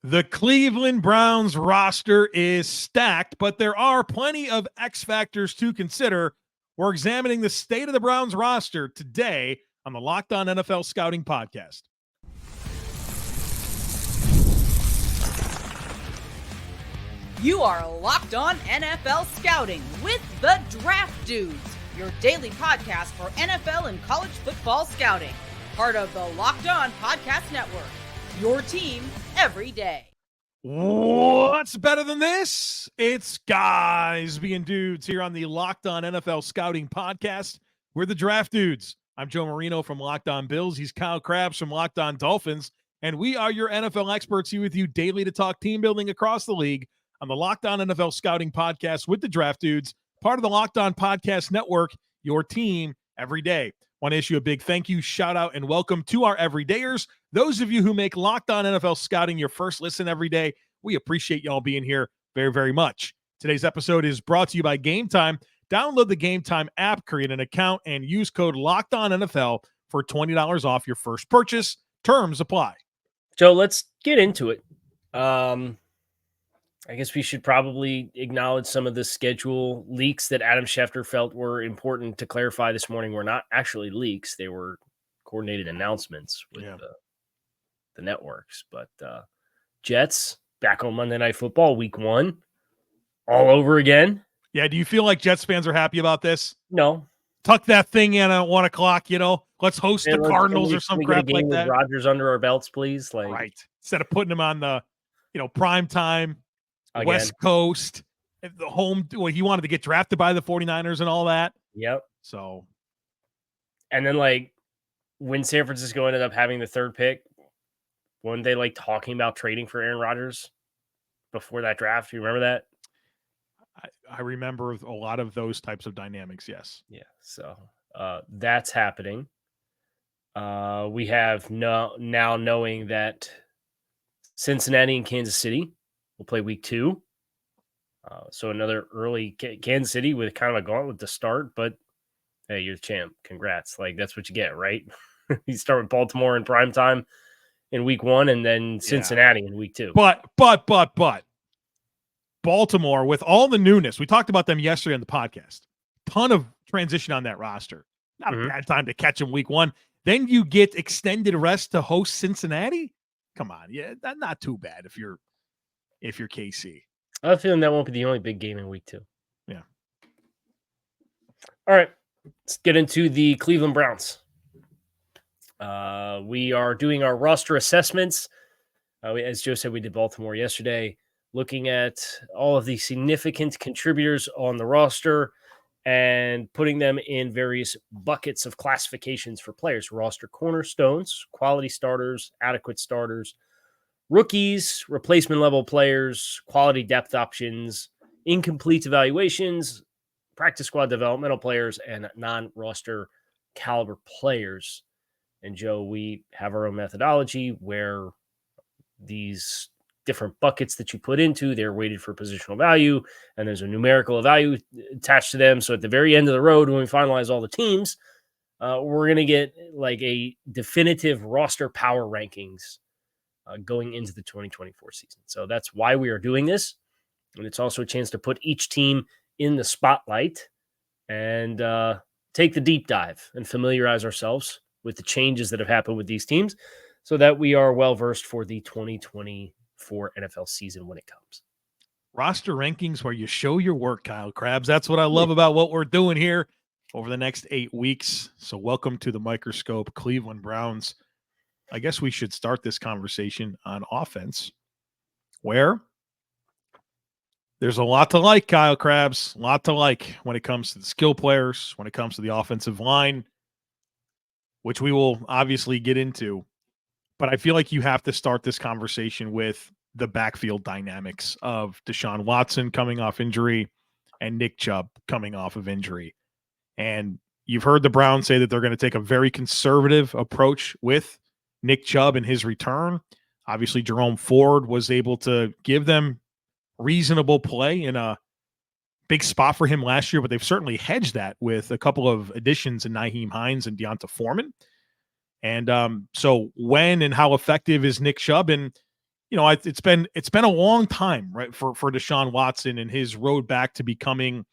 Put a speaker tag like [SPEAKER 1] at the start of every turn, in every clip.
[SPEAKER 1] The Cleveland Browns roster is stacked, but there are plenty of X factors to consider. We're examining the state of the Browns roster today on the Locked On NFL Scouting Podcast.
[SPEAKER 2] You are Locked On NFL Scouting with the Draft Dudes, your daily podcast for NFL and college football scouting. Part of the Locked On Podcast Network, your team every day.
[SPEAKER 1] What's better than this? It's guys being dudes here on the Locked On NFL Scouting Podcast. We're the Draft Dudes. I'm Joe Marino from Locked On Bills. He's Kyle Crabbs from Locked On Dolphins. And we are your NFL experts here with you daily to talk team building across the league on the Locked On NFL Scouting Podcast with the Draft Dudes, part of the Locked On Podcast Network, your team every day. Want to issue a big thank you, shout out, and welcome to our everydayers. Those of you who make Locked On NFL Scouting your first listen every day, we appreciate y'all being here very, very much. Today's episode is brought to you by Game Time. Download the Game Time app, create an account, and use code LOCKEDONNFL for $20 off your first purchase. Terms apply.
[SPEAKER 3] Joe, let's get into it. I guess we should probably acknowledge some of the schedule leaks that Adam Schefter felt were important to clarify this morning were not actually leaks. They were coordinated announcements with the networks. But Jets back on Monday Night Football, week 1, all over again.
[SPEAKER 1] Yeah, do you feel like Jets fans are happy about this?
[SPEAKER 3] No.
[SPEAKER 1] Tuck that thing in at 1 o'clock, Let's host the Cardinals or some crap like that.
[SPEAKER 3] Rodgers under our belts, please.
[SPEAKER 1] Right. Instead of putting them on the, prime time. Again. West Coast, the home. Well, he wanted to get drafted by the 49ers and all that.
[SPEAKER 3] Yep.
[SPEAKER 1] So,
[SPEAKER 3] and then when San Francisco ended up having the third pick, weren't they talking about trading for Aaron Rodgers before that draft? You remember that?
[SPEAKER 1] I remember a lot of those types of dynamics. Yes.
[SPEAKER 3] Yeah. So that's happening. We have now knowing that Cincinnati and Kansas City will play week 2. So another early Kansas City with kind of a gauntlet to start, but hey, you're the champ. Congrats. That's what you get, right? You start with Baltimore in prime time in week 1 and then Cincinnati in week 2.
[SPEAKER 1] But Baltimore, with all the newness, we talked about them yesterday on the podcast, ton of transition on that roster. Not a bad time to catch them week 1. Then you get extended rest to host Cincinnati. Come on. Yeah, that's not too bad if you're KC.
[SPEAKER 3] I have a feeling that won't be the only big game in week 2.
[SPEAKER 1] Yeah.
[SPEAKER 3] All right. Let's get into the Cleveland Browns. We are doing our roster assessments. As Joe said, we did Baltimore yesterday, looking at all of the significant contributors on the roster and putting them in various buckets of classifications for players. Roster cornerstones, quality starters, adequate starters, rookies, replacement level players, quality depth options, incomplete evaluations, practice squad developmental players, and non-roster caliber players. And Joe, we have our own methodology where these different buckets that you put into, they're weighted for positional value, and there's a numerical value attached to them. So at the very end of the road, when we finalize all the teams, we're going to get a definitive roster power rankings going into the 2024 season. So that's why we are doing this. And it's also a chance to put each team in the spotlight and take the deep dive and familiarize ourselves with the changes that have happened with these teams so that we are well-versed for the 2024 NFL season when it comes.
[SPEAKER 1] Roster rankings where you show your work, Kyle Crabbs. That's what I love about what we're doing here over the next 8 weeks. So welcome to the microscope, Cleveland Browns. I guess we should start this conversation on offense, where there's a lot to like, Kyle Crabbs, a lot to like when it comes to the skill players, when it comes to the offensive line, which we will obviously get into. But I feel like you have to start this conversation with the backfield dynamics of Deshaun Watson coming off injury and Nick Chubb coming off of injury. And you've heard the Browns say that they're going to take a very conservative approach with Nick Chubb and his return. Obviously, Jerome Ford was able to give them reasonable play in a big spot for him last year, but they've certainly hedged that with a couple of additions in Nyheim Hines and Deonta Foreman. And so when and how effective is Nick Chubb? And, it's been a long time, right, for Deshaun Watson and his road back to becoming,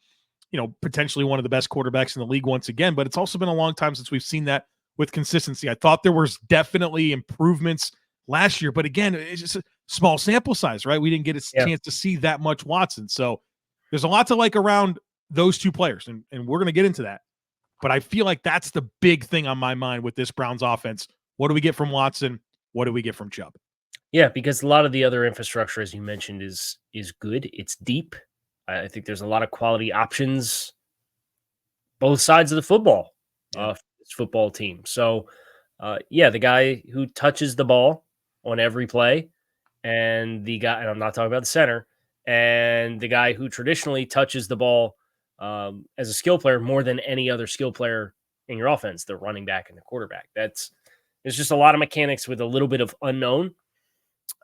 [SPEAKER 1] potentially one of the best quarterbacks in the league once again. But it's also been a long time since we've seen that with consistency. I thought there was definitely improvements last year, but again, it's just a small sample size, right? We didn't get a chance to see that much Watson. So there's a lot to like around those two players, and we're going to get into that. But I feel like that's the big thing on my mind with this Browns offense. What do we get from Watson? What do we get from Chubb?
[SPEAKER 3] Yeah, because a lot of the other infrastructure, as you mentioned, is good. It's deep. I think there's a lot of quality options, both sides of the football, for this football team. So, the guy who touches the ball on every play, and I'm not talking about the center, and the guy who traditionally touches the ball as a skill player more than any other skill player in your offense, the running back and the quarterback. There's just a lot of mechanics with a little bit of unknown.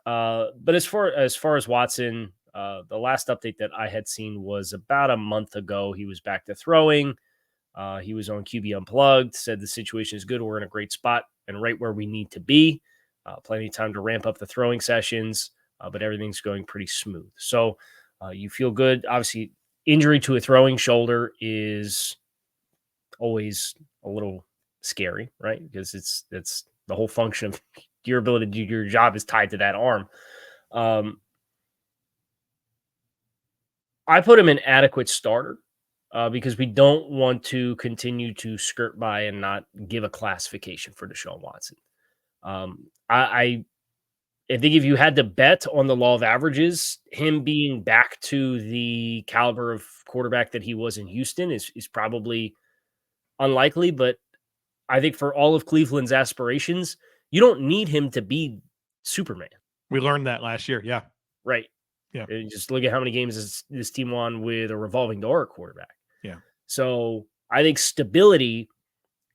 [SPEAKER 3] But as far as Watson, the last update that I had seen was about a month ago. He was back to throwing. He was on QB Unplugged, said the situation is good. We're in a great spot and right where we need to be. Plenty of time to ramp up the throwing sessions, but everything's going pretty smooth. So you feel good. Obviously, injury to a throwing shoulder is always a little scary, right? Because it's the whole function of your ability to do your job is tied to that arm. I put him in adequate starter because we don't want to continue to skirt by and not give a classification for Deshaun Watson. I think if you had to bet on the law of averages, him being back to the caliber of quarterback that he was in Houston is probably unlikely. But I think for all of Cleveland's aspirations, you don't need him to be Superman.
[SPEAKER 1] We learned that last year. Yeah.
[SPEAKER 3] Right.
[SPEAKER 1] Yeah.
[SPEAKER 3] And just look at how many games this team won with a revolving door quarterback.
[SPEAKER 1] Yeah.
[SPEAKER 3] So I think stability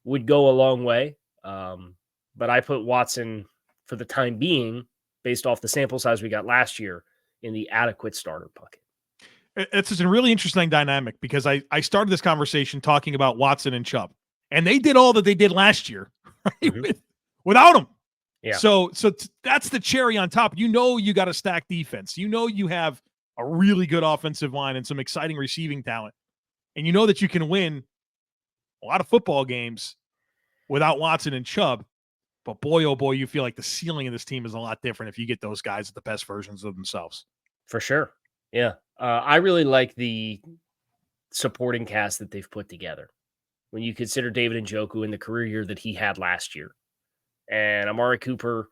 [SPEAKER 3] would go a long way. But I put Watson for the time being, based off the sample size we got last year, in the adequate starter bucket.
[SPEAKER 1] It's just a really interesting dynamic because I started this conversation talking about Watson and Chubb, and they did all that they did last year, right?
[SPEAKER 3] Mm-hmm.
[SPEAKER 1] Without him.
[SPEAKER 3] Yeah.
[SPEAKER 1] So that's the cherry on top. You got a stacked defense. You have a really good offensive line and some exciting receiving talent. And you know that you can win a lot of football games without Watson and Chubb. But boy, oh boy, you feel like the ceiling of this team is a lot different if you get those guys at the best versions of themselves.
[SPEAKER 3] For sure. Yeah. I really like the supporting cast that they've put together. When you consider David Njoku in the career year that he had last year, and Amari Cooper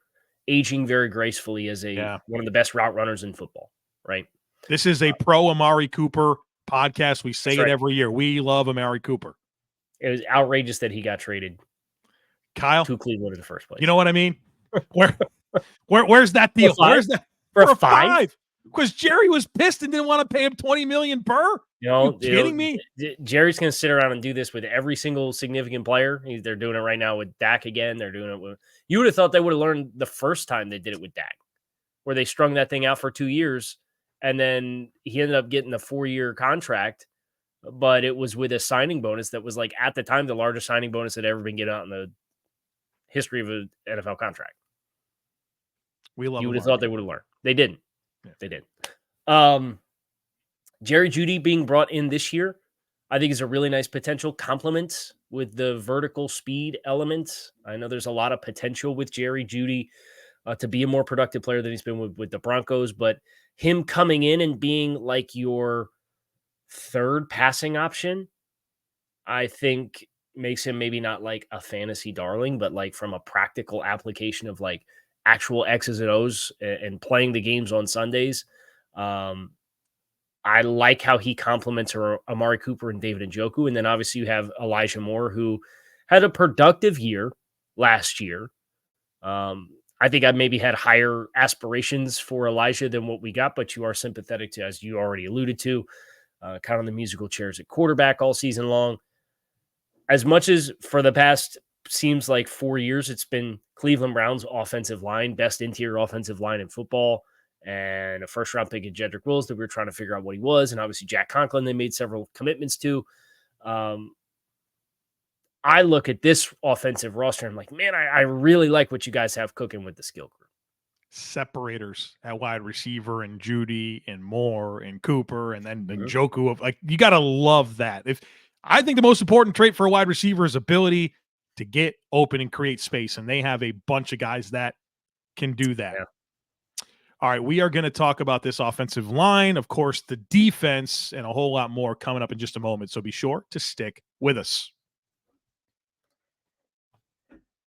[SPEAKER 3] aging very gracefully as one of the best route runners in football, right?
[SPEAKER 1] This is a pro Amari Cooper podcast. We say it every year. We love Amari Cooper.
[SPEAKER 3] It was outrageous that he got traded,
[SPEAKER 1] Kyle,
[SPEAKER 3] to Cleveland in the first place.
[SPEAKER 1] You know what I mean? Where's that deal?
[SPEAKER 3] Where's
[SPEAKER 1] that
[SPEAKER 3] for a five?
[SPEAKER 1] Because Jerry was pissed and didn't want to pay him $20 million per. You kidding me?
[SPEAKER 3] Jerry's going to sit around and do this with every single significant player. They're doing it right now with Dak again. They're doing it with. You would have thought they would have learned the first time they did it with Dak, where they strung that thing out for 2 years, and then he ended up getting a 4-year contract, but it was with a signing bonus that was, like, at the time the largest signing bonus that had ever been given out in the history of an NFL contract. You would have thought they would have learned. They didn't. Yeah. They did. Jerry Jeudy being brought in this year, I think is a really nice potential complement with the vertical speed element. I know there's a lot of potential with Jerry Jeudy to be a more productive player than he's been with the Broncos, but him coming in and being like your third passing option, I think makes him maybe not like a fantasy darling, but like from a practical application of like actual X's and O's and playing the games on Sundays. I like how he complements Amari Cooper and David Njoku. And then obviously you have Elijah Moore, who had a productive year last year. I think I maybe had higher aspirations for Elijah than what we got, but you are sympathetic to, as you already alluded to, kind of the musical chairs at quarterback all season long. As much as for the past seems like 4 years, it's been Cleveland Browns offensive line, best interior offensive line in football, and a first-round pick in Jedrick Wills that we were trying to figure out what he was, and obviously Jack Conklin they made several commitments to. I look at this offensive roster and I'm like, man, I really like what you guys have cooking with the skill group.
[SPEAKER 1] separators at wide receiver and Jeudy and Moore and Cooper and then
[SPEAKER 3] Mhm.
[SPEAKER 1] Njoku of like you got to love that. If I think the most important trait for a wide receiver is ability to get open and create space, and they have a bunch of guys that can do that.
[SPEAKER 3] Yeah.
[SPEAKER 1] All right, we are going to talk about this offensive line, of course, the defense, and a whole lot more coming up in just a moment. So be sure to stick with us.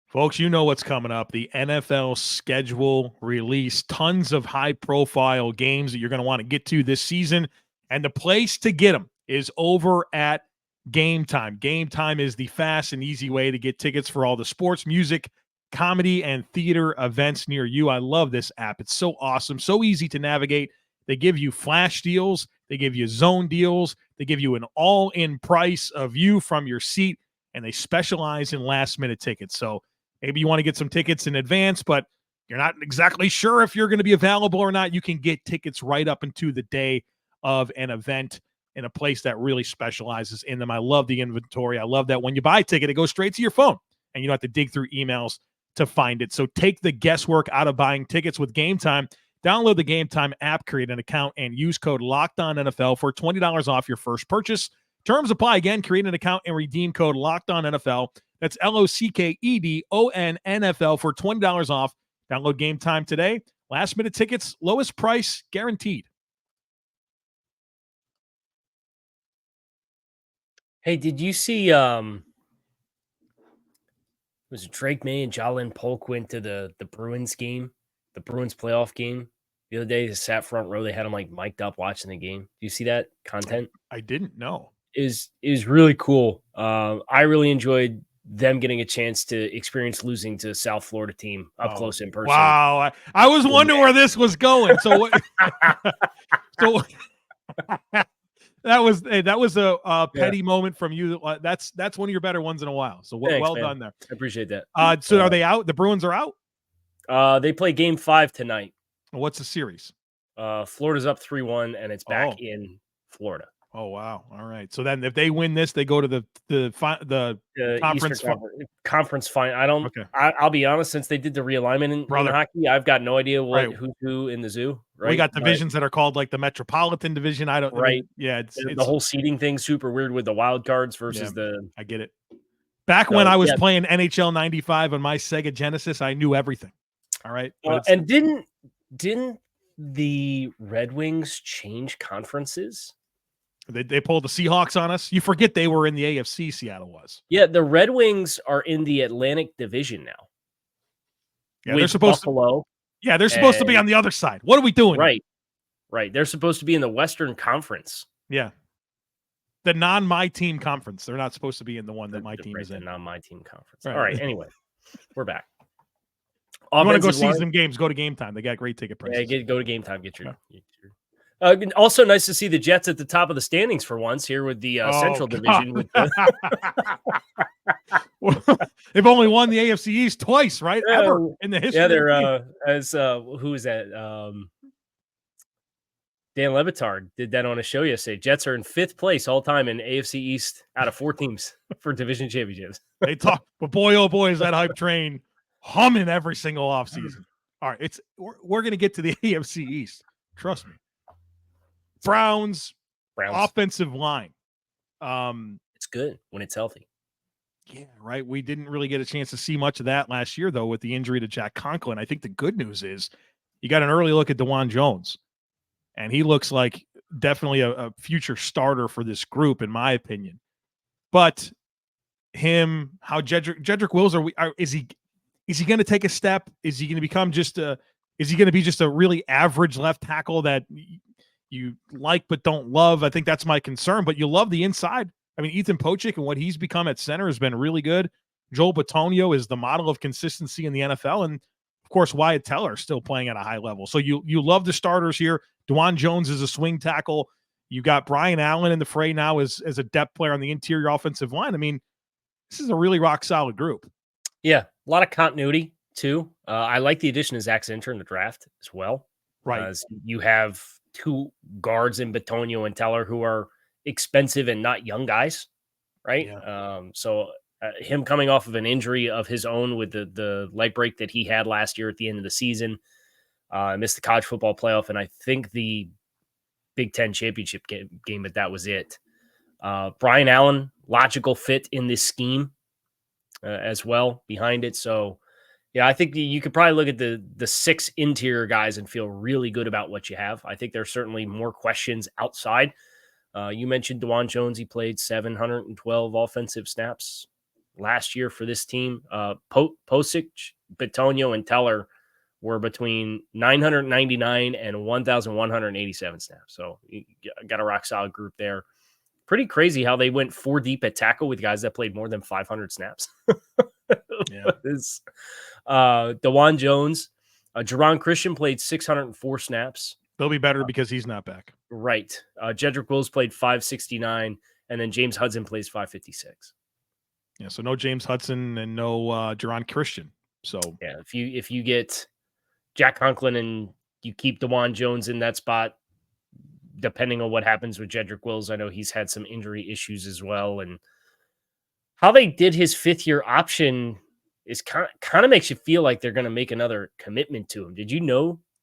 [SPEAKER 1] Folks, you know what's coming up. The NFL schedule release. Tons of high-profile games that you're going to want to get to this season. And the place to get them is over at Game Time. Game Time is the fast and easy way to get tickets for all the sports, music, comedy, and theater events near you. I love this app. It's so awesome, so easy to navigate. They give you flash deals. They give you zone deals. They give you an all-in price of you from your seat, and they specialize in last-minute tickets. So maybe you want to get some tickets in advance, but you're not exactly sure if you're going to be available or not. You can get tickets right up into the day of an event in a place that really specializes in them. I love the inventory. I love that when you buy a ticket, it goes straight to your phone, and you don't have to dig through emails to find it. So take the guesswork out of buying tickets with Game Time. Download the Game Time app, create an account, and use code LOCKEDONNFL for $20 off your first purchase. Terms apply. Again, create an account and redeem code LOCKEDONNFL. That's LOCKEDONNFL for $20 off. Download Game Time today. Last minute tickets, lowest price guaranteed.
[SPEAKER 3] Hey, did you see was it Drake May and Jalen Polk went to the Bruins game, the Bruins playoff game the other day? They sat front row. They had them like mic'd up watching the game. Do you see that content?
[SPEAKER 1] I didn't know.
[SPEAKER 3] Is really cool. I really enjoyed them getting a chance to experience losing to a South Florida team up close in person.
[SPEAKER 1] Wow. I was wondering where this was going. So what so that was a petty moment from you. That's one of your better ones in a while. So
[SPEAKER 3] Thanks,
[SPEAKER 1] well
[SPEAKER 3] man.
[SPEAKER 1] done there.
[SPEAKER 3] I appreciate that.
[SPEAKER 1] So are they out? The Bruins are out?
[SPEAKER 3] They play game 5 tonight.
[SPEAKER 1] What's the series?
[SPEAKER 3] Florida's up 3-1, and it's back in Florida.
[SPEAKER 1] Oh wow! All right. So then, if they win this, they go to the
[SPEAKER 3] conference final. I don't.
[SPEAKER 1] Okay.
[SPEAKER 3] I'll be honest. Since they did the realignment in hockey, I've got no idea who's who in the zoo. Right?
[SPEAKER 1] We got divisions that are called like the Metropolitan Division. I don't.
[SPEAKER 3] Right.
[SPEAKER 1] It's
[SPEAKER 3] the whole seeding thing super weird with the wild cards versus the.
[SPEAKER 1] I get it. Back when I was playing NHL '95 on my Sega Genesis, I knew everything. All right.
[SPEAKER 3] And didn't the Red Wings change conferences?
[SPEAKER 1] They pulled the Seahawks on us. You forget they were in the AFC. Seattle was.
[SPEAKER 3] Yeah, the Red Wings are in the Atlantic Division now.
[SPEAKER 1] Yeah, they're supposed
[SPEAKER 3] Buffalo.
[SPEAKER 1] Yeah, they're supposed to be on the other side. What are we doing?
[SPEAKER 3] Right. They're supposed to be in the Western Conference.
[SPEAKER 1] Yeah. The non-my team conference. They're not supposed to be in the one that my team is in.
[SPEAKER 3] The non-my team conference. All right. Anyway, we're back.
[SPEAKER 1] You want to go see some games? Go to Game Time. They got great ticket prices.
[SPEAKER 3] Yeah, go to Game Time. Get your. Also, nice to see the Jets at the top of the standings for once here with the Central Division.
[SPEAKER 1] They've only won the AFC East twice, right? Ever in the history.
[SPEAKER 3] Yeah, they're who is that? Dan Levitard did that on a show yesterday. Jets are in 5th place all time in AFC East out of 4 teams for division championships.
[SPEAKER 1] They talk, but boy, oh boy, is that hype train humming every single offseason. All right, we're going to get to the AFC East. Trust me. Browns. Offensive line.
[SPEAKER 3] It's good when it's healthy.
[SPEAKER 1] Yeah, right. We didn't really get a chance to see much of that last year, though, with the injury to Jack Conklin. I think the good news is you got an early look at DeJuan Jones, and he looks like definitely a future starter for this group, in my opinion. But how Jedrick Wills is he going to take a step? Is he going to become just a really average left tackle that you like but don't love? I think that's my concern. But you love the inside. I mean, Ethan Pochik and what he's become at center has been really good. Joel Bitonio is the model of consistency in the NFL, and of course Wyatt Teller still playing at a high level. So you love the starters here. DeJuan Jones is a swing tackle. You got Brian Allen in the fray now as a depth player on the interior offensive line. I mean, this is a really rock solid group.
[SPEAKER 3] Yeah, a lot of continuity too. I like the addition of Zach Zinter in the draft as well.
[SPEAKER 1] Right,
[SPEAKER 3] you have 2 guards in Bitonio and Teller who are expensive and not young guys, right?
[SPEAKER 1] Yeah.
[SPEAKER 3] So him coming off of an injury of his own with the leg break that he had last year at the end of the season, I missed the college football playoff, and I think the Big Ten championship game, but that was it. Brian Allen, logical fit in this scheme as well behind it. So, yeah, I think you could probably look at the 6 interior guys and feel really good about what you have. I think there's certainly more questions outside. You mentioned DeJuan Jones. He played 712 offensive snaps last year for this team. Posick, Bitonio, and Teller were between 999 and 1,187 snaps. So you got a rock solid group there. Pretty crazy how they went 4 deep at tackle with guys that played more than 500 snaps.
[SPEAKER 1] Yeah.
[SPEAKER 3] DeJuan Jones, Jerron Christian played 604 snaps.
[SPEAKER 1] They'll be better because he's not back.
[SPEAKER 3] Right. Jedrick Wills played 569, and then James Hudson plays 556.
[SPEAKER 1] Yeah, so no James Hudson and no Jerron Christian. So
[SPEAKER 3] yeah, if you get Jack Conklin and you keep DeJuan Jones in that spot, depending on what happens with Jedrick Wills, I know he's had some injury issues as well. And how they did his 5th-year option is kind of makes you feel like they're going to make another commitment to him. Did you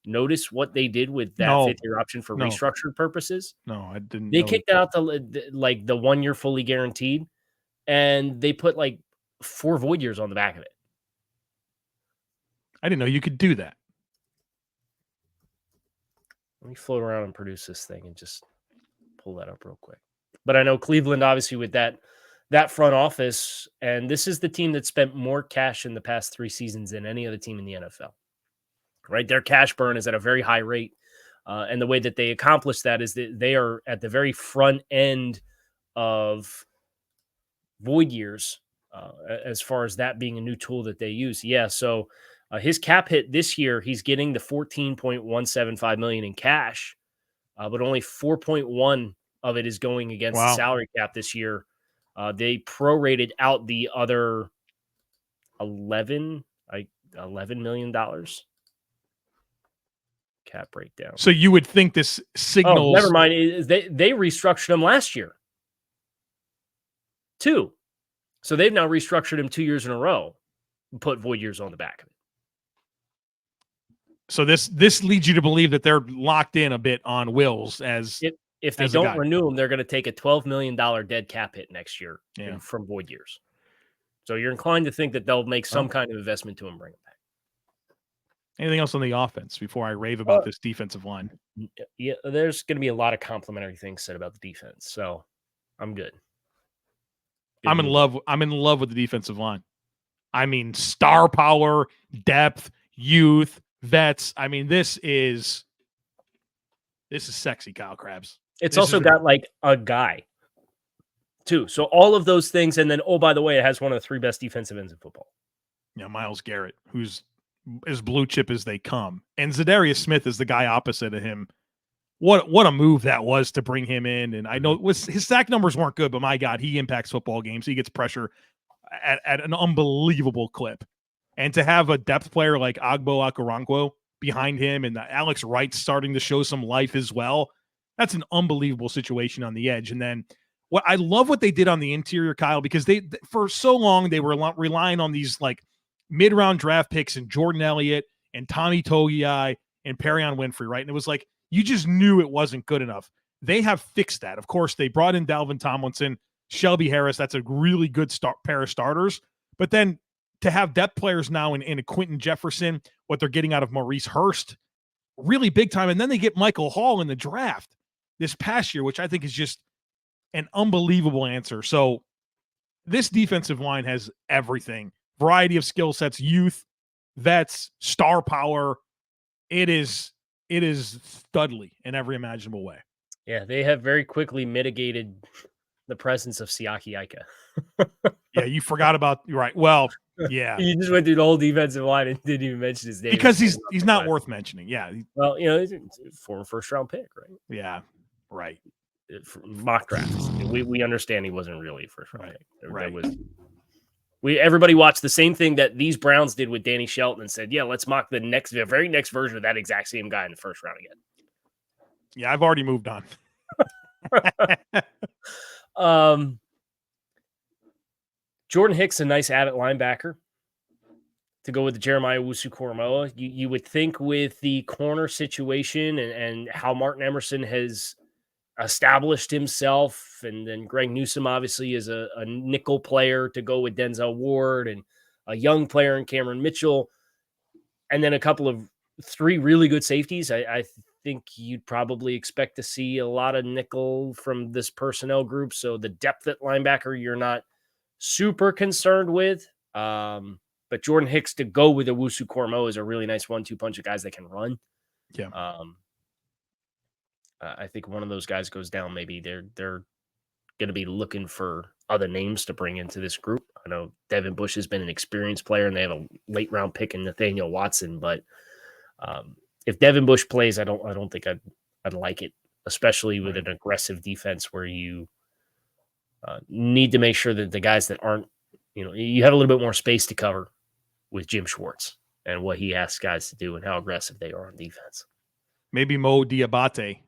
[SPEAKER 3] notice what they did with that 5th-year option for restructured purposes?
[SPEAKER 1] No, I didn't.
[SPEAKER 3] They kicked out the 1 year fully guaranteed, and they put like 4 void years on the back of it.
[SPEAKER 1] I didn't know you could do that.
[SPEAKER 3] Let me float around and produce this thing and just pull that up real quick. But I know Cleveland, obviously, with that front office, and this is the team that spent more cash in the past 3 seasons than any other team in the NFL. Right? Their cash burn is at a very high rate. And the way that they accomplish that is that they are at the very front end of void years as far as that being a new tool that they use. Yeah, so his cap hit this year, he's getting the $14.175 million in cash, but only 4.1 of it is going against the salary cap this year. They prorated out the other $11 million cap breakdown.
[SPEAKER 1] So you would think this signals.
[SPEAKER 3] Oh, never mind. They restructured him last year too. So they've now restructured him 2 years in a row and put void years on the back of it.
[SPEAKER 1] So this leads you to believe that they're locked in a bit on Wills as
[SPEAKER 3] if they don't renew him, they're going to take a $12 million dead cap hit next year from void years. So you're inclined to think that they'll make some kind of investment to him, bring him back.
[SPEAKER 1] Anything else on the offense before I rave about this defensive line?
[SPEAKER 3] Yeah, there's going to be a lot of complimentary things said about the defense, so I'm good.
[SPEAKER 1] I'm in love with the defensive line. I mean, star power, depth, youth, vets. I mean, this is sexy, Kyle Crabbs.
[SPEAKER 3] It's also got like a guy too. So all of those things, and then by the way, it has one of the 3 best defensive ends in football.
[SPEAKER 1] Yeah, Myles Garrett, who's as blue chip as they come, and Za'Darius Smith is the guy opposite of him. What a move that was to bring him in. And I know his sack numbers weren't good, but my God, he impacts football games. He gets pressure at an unbelievable clip. And to have a depth player like Owusu-Koramoah behind him and Alex Wright starting to show some life as well, that's an unbelievable situation on the edge. And then I love what they did on the interior, Kyle, because they for so long they were relying on these like mid-round draft picks and Jordan Elliott and Tommy Togiai and Perion Winfrey, right? And it was like, you just knew it wasn't good enough. They have fixed that. Of course, they brought in Dalvin Tomlinson, Shelby Harris. That's a really good pair of starters. But then to have depth players now in a Quentin Jefferson, what they're getting out of Maurice Hurst, really big time. And then they get Michael Hall in the draft this past year, which I think is just an unbelievable answer. So this defensive line has everything. Variety of skill sets, youth, vets, star power. It is studly in every imaginable way.
[SPEAKER 3] Yeah, they have very quickly mitigated the presence of Siaki Ika.
[SPEAKER 1] Yeah, you forgot about right. Well, yeah,
[SPEAKER 3] you just went through the whole defensive line and didn't even mention his name
[SPEAKER 1] because he's not worth mentioning. Yeah,
[SPEAKER 3] well, he's a former first-round pick, right?
[SPEAKER 1] Yeah, right.
[SPEAKER 3] Mock drafts. We understand he wasn't really first-round pick.
[SPEAKER 1] Right.
[SPEAKER 3] Everybody watched the same thing that these Browns did with Danny Shelton and said, yeah, let's mock the very next version of that exact same guy in the first round again.
[SPEAKER 1] Yeah, I've already moved on.
[SPEAKER 3] Jordan Hicks, a nice added linebacker. to go with the Jeremiah Owusu-Koramoah. You would think with the corner situation and how Martin Emerson has established himself, and then Greg Newsome obviously is a nickel player, to go with Denzel Ward and a young player in Cameron Mitchell, and then a couple of 3 really good safeties. I think you'd probably expect to see a lot of nickel from this personnel group. So the depth at linebacker, you're not super concerned with. But Jordan Hicks to go with Owusu-Koramoah is a really nice 1-2 punch of guys that can run.
[SPEAKER 1] Yeah.
[SPEAKER 3] I think one of those guys goes down. Maybe they're going to be looking for other names to bring into this group. I know Devin Bush has been an experienced player, and they have a late round pick in Nathaniel Watson. But if Devin Bush plays, I don't think I'd like it, especially with an aggressive defense where you need to make sure that the guys that aren't, you have a little bit more space to cover with Jim Schwartz and what he asks guys to do and how aggressive they are on defense.
[SPEAKER 1] Maybe Mo Diabate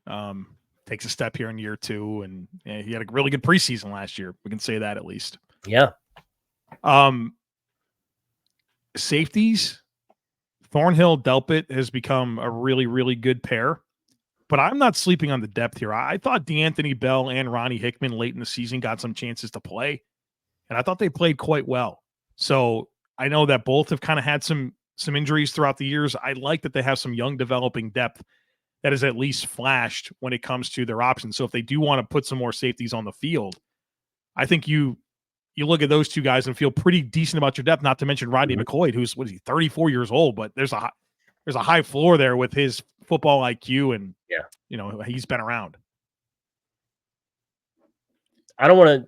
[SPEAKER 1] takes a step here in year 2, and he had a really good preseason last year. We can say that at least.
[SPEAKER 3] Yeah.
[SPEAKER 1] Safeties, Thornhill, Delpit has become a really, really good pair, but I'm not sleeping on the depth here. I thought DeAnthony Bell and Ronnie Hickman late in the season got some chances to play, and I thought they played quite well. So I know that both have kind of had some injuries throughout the years. I like that they have some young developing depth that is at least flashed when it comes to their options. So if they do want to put some more safeties on the field, I think you look at those 2 guys and feel pretty decent about your depth, not to mention Rodney McLeod, who's, 34 years old, but there's a high floor there with his football IQ, and he's been around.
[SPEAKER 3] I don't want to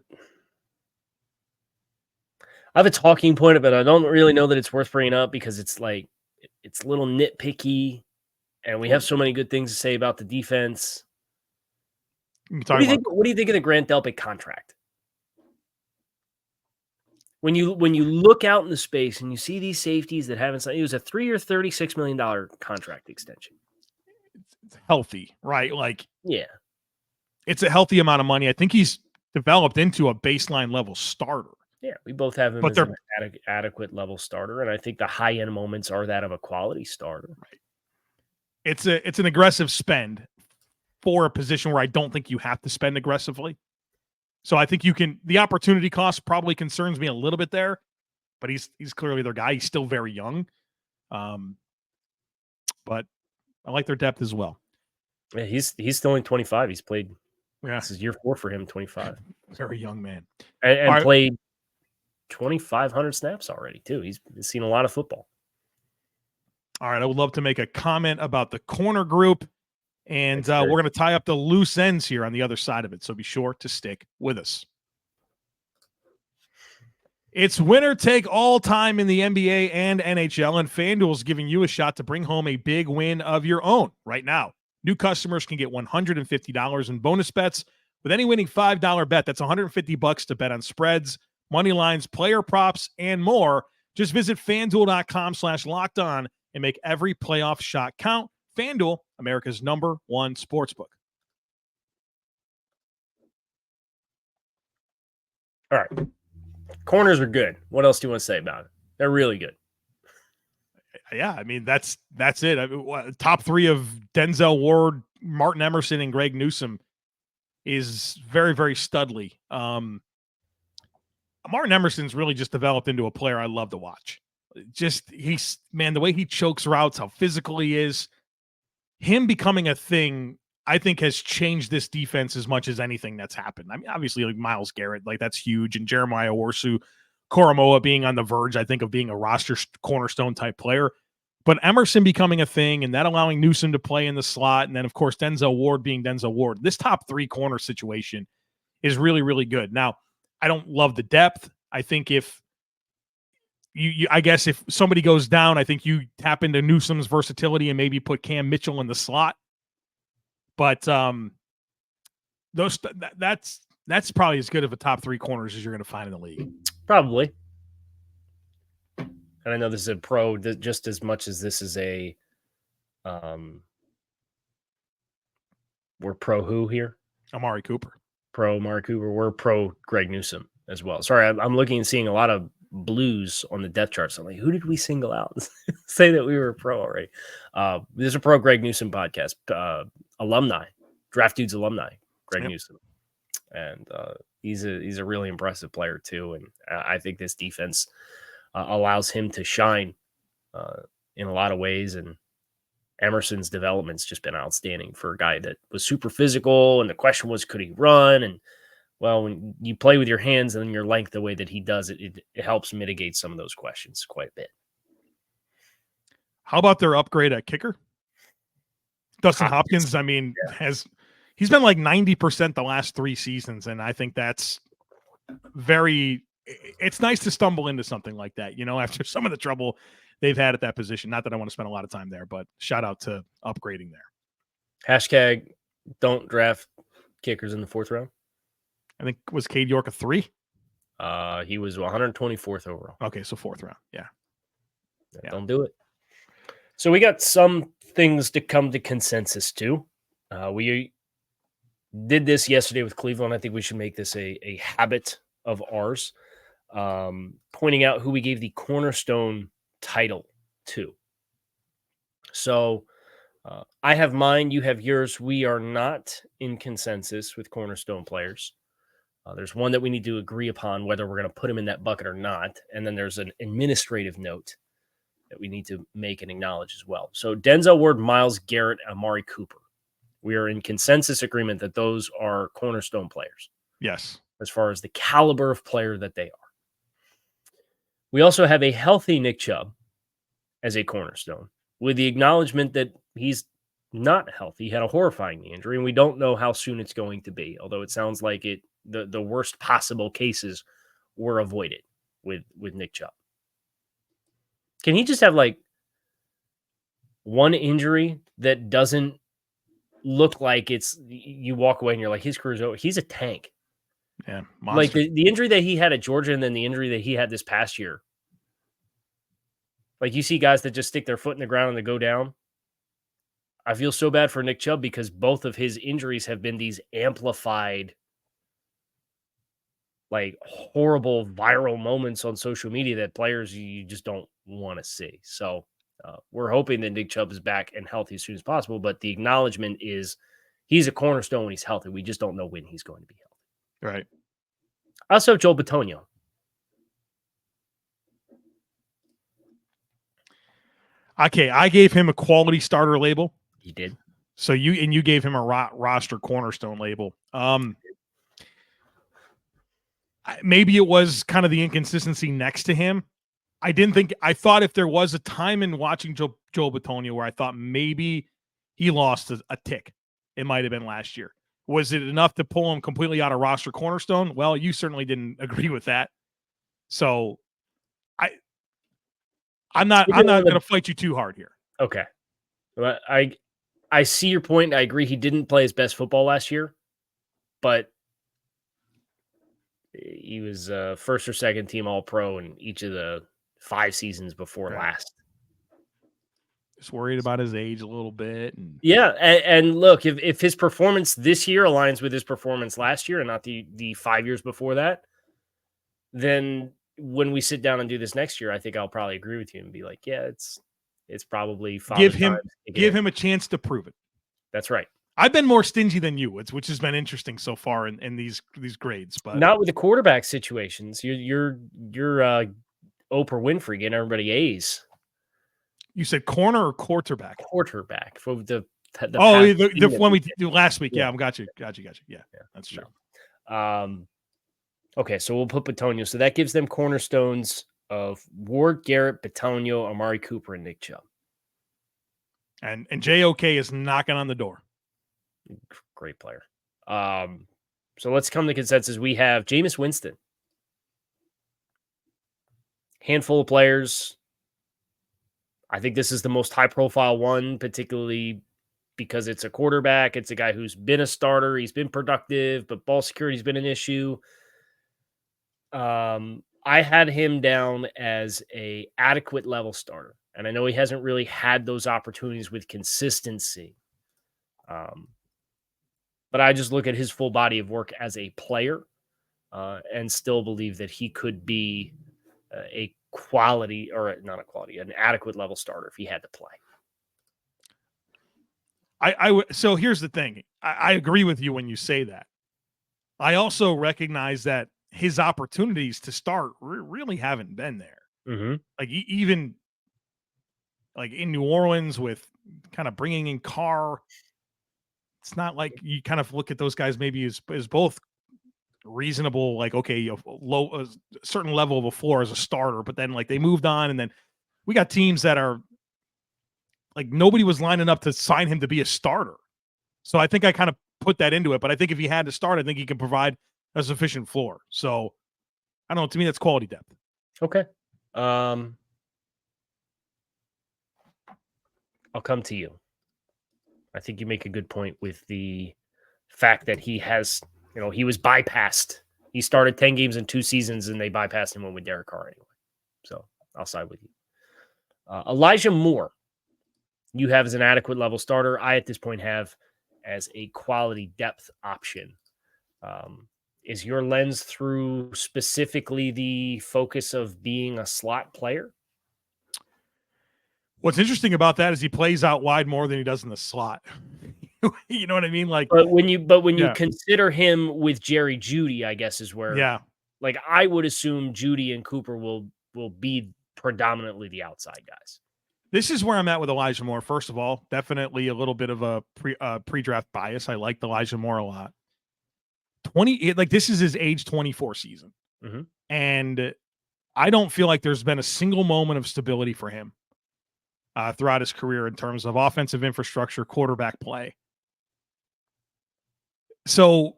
[SPEAKER 3] I have a talking point, but I don't really know that it's worth bringing up because it's like it's a little nitpicky, and we have so many good things to say about the defense. What do you think of the Grant Delpit contract? When you look out in the space and you see these safeties that haven't signed, it was a 3-year, $36 million contract extension.
[SPEAKER 1] It's healthy, right? Like,
[SPEAKER 3] yeah,
[SPEAKER 1] it's a healthy amount of money. I think he's developed into a baseline level starter.
[SPEAKER 3] Yeah, we both have him as an adequate level starter, and I think the high-end moments are that of a quality starter.
[SPEAKER 1] Right. It's an aggressive spend for a position where I don't think you have to spend aggressively. So I think the opportunity cost probably concerns me a little bit there, but he's clearly their guy. He's still very young. But I like their depth as well.
[SPEAKER 3] Yeah, he's still only 25. He's played.
[SPEAKER 1] Yeah,
[SPEAKER 3] this is year 4 for him. 25.
[SPEAKER 1] Very young man,
[SPEAKER 3] and played 2,500 snaps already too. He's seen a lot of football. All
[SPEAKER 1] right, I would love to make a comment about the corner group, and we're going to tie up the loose ends here on the other side of it. So be sure to stick with us. It's winner take all time in the NBA and NHL, and FanDuel is giving you a shot to bring home a big win of your own right now. New customers can get $150 in bonus bets with any winning $5 bet. That's $150 to bet on spreads, money lines, player props, and more. Just visit FanDuel.com/lockedon and make every playoff shot count. FanDuel, America's #1 sportsbook.
[SPEAKER 3] All right. Corners are good. What else do you want to say about it? They're really good.
[SPEAKER 1] Yeah, I mean, that's it. I mean, top 3 of Denzel Ward, Martin Emerson, and Greg Newsome is very, very studly. Martin Emerson's really just developed into a player I love to watch. The way he chokes routes, how physical he is, him becoming a thing, I think has changed this defense as much as anything that's happened. I mean, obviously, like Myles Garrett, like that's huge, and Jeremiah Owusu-Koramoah being on the verge, I think, of being a roster cornerstone type player. But Emerson becoming a thing, and that allowing Newsome to play in the slot, and then, of course, Denzel Ward being Denzel Ward. This top 3 corner situation is really, really good. Now, I don't love the depth. I think if if somebody goes down, I think you tap into Newsome's versatility and maybe put Cam Mitchell in the slot. But that's probably as good of a top 3 corners as you're going to find in the league.
[SPEAKER 3] Probably. And I know this is a pro just as much as this is a we're pro who here?
[SPEAKER 1] Amari Cooper.
[SPEAKER 3] Pro Amari Cooper. We're pro Greg Newsome as well. Sorry, I'm looking and seeing a lot of blues on the depth charts. I'm like, who did we single out? Say that we were a pro already. There's a pro Greg Newsome podcast, alumni, Draft Dudes alumni, Greg Newsome. And he's a really impressive player too. And I think this defense allows him to shine in a lot of ways. And Emerson's development's just been outstanding for a guy that was super physical. And the question was, could he run? And well, when you play with your hands and your length the way that he does it, it helps mitigate some of those questions quite a bit.
[SPEAKER 1] How about their upgrade at kicker? Dustin Hopkins, I mean, he's been like 90% the last 3 seasons. And I think that's it's nice to stumble into something like that, after some of the trouble they've had at that position. Not that I want to spend a lot of time there, but shout out to upgrading there.
[SPEAKER 3] Hashtag don't draft kickers in the 4th round.
[SPEAKER 1] I think was Cade York a 3?
[SPEAKER 3] He was 124th overall.
[SPEAKER 1] Okay, so 4th round. Yeah.
[SPEAKER 3] Don't do it. So we got some things to come to consensus too. We did this yesterday with Cleveland. I think we should make this a habit of ours, pointing out who we gave the cornerstone title to. So I have mine, you have yours. We are not in consensus with cornerstone players. There's one that we need to agree upon whether we're going to put him in that bucket or not. And then there's an administrative note that we need to make and acknowledge as well. So Denzel Ward, Myles Garrett, Amari Cooper. We are in consensus agreement that those are cornerstone players.
[SPEAKER 1] Yes.
[SPEAKER 3] As far as the caliber of player that they are. We also have a healthy Nick Chubb as a cornerstone with the acknowledgement that he's not healthy. He had a horrifying knee injury, and we don't know how soon it's going to be, although it sounds like the worst possible cases were avoided with Nick Chubb. Can he just have like one injury that doesn't look like you walk away and you're like, his career's over? He's a tank.
[SPEAKER 1] Yeah. Monster.
[SPEAKER 3] Like the injury that he had at Georgia and then the injury that he had this past year. Like you see guys that just stick their foot in the ground and they go down. I feel so bad for Nick Chubb because both of his injuries have been these amplified, like horrible viral moments on social media that players you just don't want to see. So we're hoping that Nick Chubb is back and healthy as soon as possible. But the acknowledgement is he's a cornerstone when he's healthy. We just don't know when he's going to be healthy.
[SPEAKER 1] Right.
[SPEAKER 3] I also have Joel Bitonio.
[SPEAKER 1] Okay, I gave him a quality starter label.
[SPEAKER 3] He did.
[SPEAKER 1] So you gave him a roster cornerstone label. Maybe it was kind of the inconsistency next to him. I thought if there was a time in watching Joel Bitonio where I thought maybe he lost a tick, it might have been last year. Was it enough to pull him completely out of roster cornerstone? Well, you certainly didn't agree with that. So I'm not going to fight you too hard here.
[SPEAKER 3] Okay. Well, I see your point. I agree he didn't play his best football last year, but he was first or second team All-Pro in each of the 5 seasons before last.
[SPEAKER 1] Just worried about his age a little bit.
[SPEAKER 3] Yeah, and look, if his performance this year aligns with his performance last year and not the 5 years before that, then when we sit down and do this next year, I think I'll probably agree with you and be like, yeah, it's probably fine.
[SPEAKER 1] Give him a chance to prove it.
[SPEAKER 3] That's right.
[SPEAKER 1] I've been more stingy than you, which has been interesting so far in these grades, but
[SPEAKER 3] not with the quarterback situations. You're Oprah Winfrey getting everybody A's.
[SPEAKER 1] You said corner or quarterback?
[SPEAKER 3] Quarterback for the
[SPEAKER 1] one we did last week. Yeah, got you. Yeah, that's true.
[SPEAKER 3] No. Okay, so we'll put Bitonio. So that gives them cornerstones of Ward, Garrett, Bitonio, Amari Cooper, and Nick Chubb.
[SPEAKER 1] And JOK is knocking on the door.
[SPEAKER 3] Great player. So let's come to consensus. We have Jameis Winston. Handful of players. I think this is the most high-profile one, particularly because it's a quarterback. It's a guy who's been a starter. He's been productive, but ball security's been an issue. I had him down as a adequate level starter, and I know he hasn't really had those opportunities with consistency. But I just look at his full body of work as a player and still believe that he could be a quality, or not a quality, an adequate level starter if he had to play.
[SPEAKER 1] So here's the thing. I agree with you when you say that. I also recognize that his opportunities to start really haven't been there.
[SPEAKER 3] Mm-hmm.
[SPEAKER 1] Like even like in New Orleans with kind of bringing in Carr, it's not like you kind of look at those guys maybe as both reasonable, like, okay, a certain level of a floor as a starter, but then like they moved on, and then we got teams that are like nobody was lining up to sign him to be a starter. So I think I kind of put that into it, but I think if he had to start, I think he can provide a sufficient floor. So I don't know. To me, that's quality depth.
[SPEAKER 3] Okay. I'll come to you. I think you make a good point with the fact that he has, he was bypassed. He started 10 games in 2 seasons, and they bypassed him with Derek Carr anyway. So I'll side with you. Elijah Moore, you have as an adequate level starter. I, at this point, have as a quality depth option. Is your lens through specifically the focus of being a slot player?
[SPEAKER 1] What's interesting about that is he plays out wide more than he does in the slot. You know what I mean? Like,
[SPEAKER 3] but when you consider him with Jerry Jeudy, I guess is where, like, I would assume Jeudy and Cooper will be predominantly the outside guys.
[SPEAKER 1] This is where I'm at with Elijah Moore. First of all, definitely a little bit of a pre-draft bias. I liked Elijah Moore a lot. This is his age 24 season.
[SPEAKER 3] Mm-hmm.
[SPEAKER 1] And I don't feel like there's been a single moment of stability for him throughout his career in terms of offensive infrastructure, quarterback play. So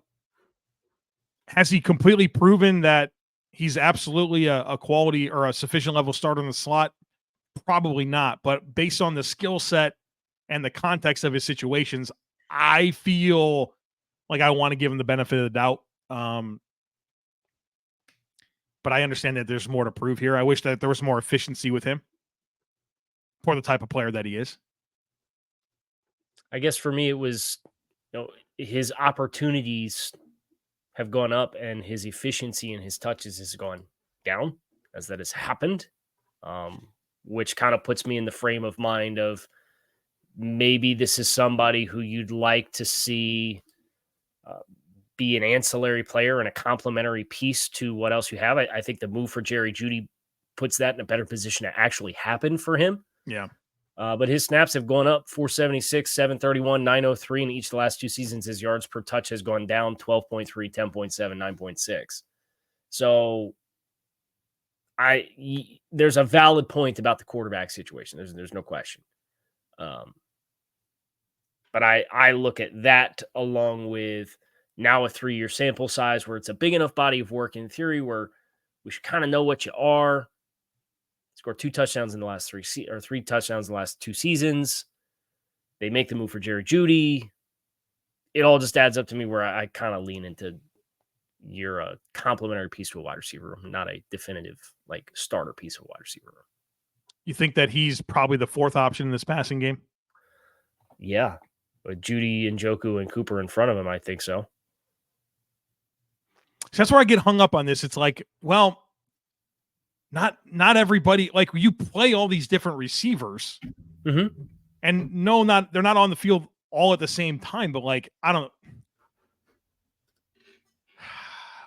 [SPEAKER 1] has he completely proven that he's absolutely a quality or a sufficient level starter in the slot? Probably not. But based on the skill set and the context of his situations, I feel like I want to give him the benefit of the doubt. But I understand that there's more to prove here. I wish that there was more efficiency with him for the type of player that he is.
[SPEAKER 3] I guess for me, it was, his opportunities have gone up and his efficiency and his touches has gone down as that has happened, which kind of puts me in the frame of mind of maybe this is somebody who you'd like to see be an ancillary player and a complementary piece to what else you have. I think the move for Jerry Jeudy puts that in a better position to actually happen for him.
[SPEAKER 1] Yeah.
[SPEAKER 3] But his snaps have gone up 476, 731, 903 in each of the last 2 seasons. His yards per touch has gone down 12.3, 10.7, 9.6. So there's a valid point about the quarterback situation. There's no question. But I look at that along with now a 3-year sample size where it's a big enough body of work in theory where we should kind of know what you are. Scored 2 touchdowns in the last 3 touchdowns in the last 2 seasons. They make the move for Jerry Jeudy. It all just adds up to me where I kind of lean into you're a complementary piece to a wide receiver room, not a definitive like starter piece of a wide receiver room.
[SPEAKER 1] You think that he's probably the 4th option in this passing game?
[SPEAKER 3] Yeah. With Jeudy and Njoku and Cooper in front of him, I think so.
[SPEAKER 1] So that's where I get hung up on this. It's like, well, not everybody, like you play all these different receivers,
[SPEAKER 3] mm-hmm.
[SPEAKER 1] and they're not on the field all at the same time. But like, I don't.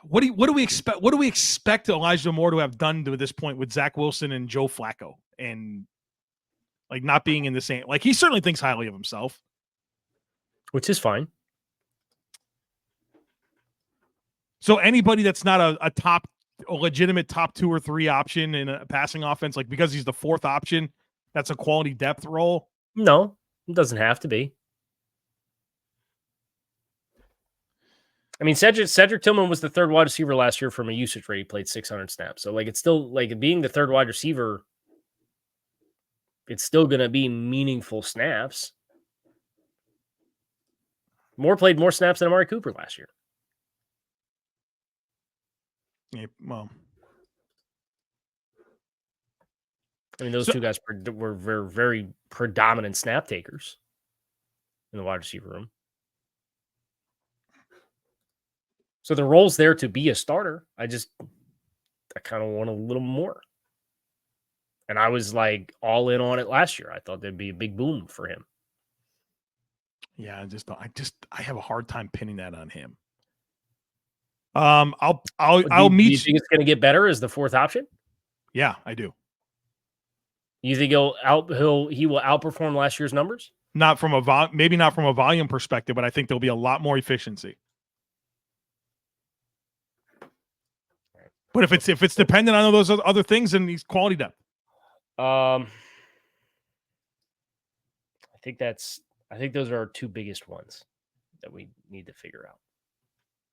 [SPEAKER 1] What do we expect? What do we expect Elijah Moore to have done to this point with Zach Wilson and Joe Flacco, and like not being in the same? Like he certainly thinks highly of himself,
[SPEAKER 3] which is fine.
[SPEAKER 1] So anybody that's not a legitimate top 2 or 3 option in a passing offense, like because he's the 4th option, that's a quality depth role?
[SPEAKER 3] No, it doesn't have to be. I mean, Cedric Tillman was the 3rd wide receiver last year from a usage rate. He played 600 snaps. So like it's still like being the 3rd wide receiver, it's still going to be meaningful snaps. Moore played more snaps than Amari Cooper last year.
[SPEAKER 1] Yeah, well,
[SPEAKER 3] I mean, those 2 guys were very, very predominant snap takers in the wide receiver room. So the role's there to be a starter. I kind of want a little more. And I was like all in on it last year. I thought there'd be a big boom for him.
[SPEAKER 1] Yeah, I have a hard time pinning that on him. I'll meet
[SPEAKER 3] Do you think it's going to get better as the fourth option?
[SPEAKER 1] Yeah, I do.
[SPEAKER 3] You think he will outperform last year's numbers?
[SPEAKER 1] Maybe not from a volume perspective, but I think there'll be a lot more efficiency. But if it's dependent on those other things, then he's quality depth.
[SPEAKER 3] I think those are our two biggest ones that we need to figure out.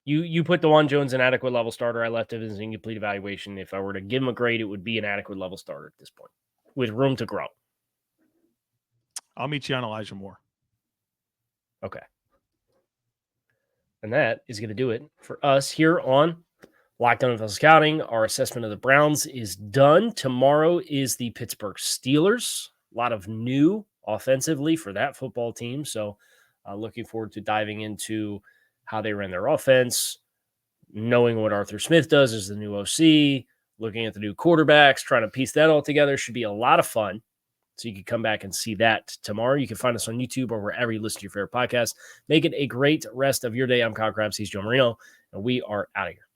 [SPEAKER 3] You put DeJuan Jones an adequate level starter. I left it as an incomplete evaluation. If I were to give him a grade, it would be an adequate level starter at this point, with room to grow.
[SPEAKER 1] I'll meet you on Elijah Moore.
[SPEAKER 3] Okay. And that is going to do it for us here on Locked On NFL Scouting. Our assessment of the Browns is done. Tomorrow is the Pittsburgh Steelers. A lot of new offensively for that football team. So looking forward to diving into how they ran their offense, knowing what Arthur Smith does as the new OC, looking at the new quarterbacks, trying to piece that all together. Should be a lot of fun. So you can come back and see that tomorrow. You can find us on YouTube or wherever you listen to your favorite podcast. Make it a great rest of your day. I'm Kyle Crabbs. He's Joe Marino, and we are out of here.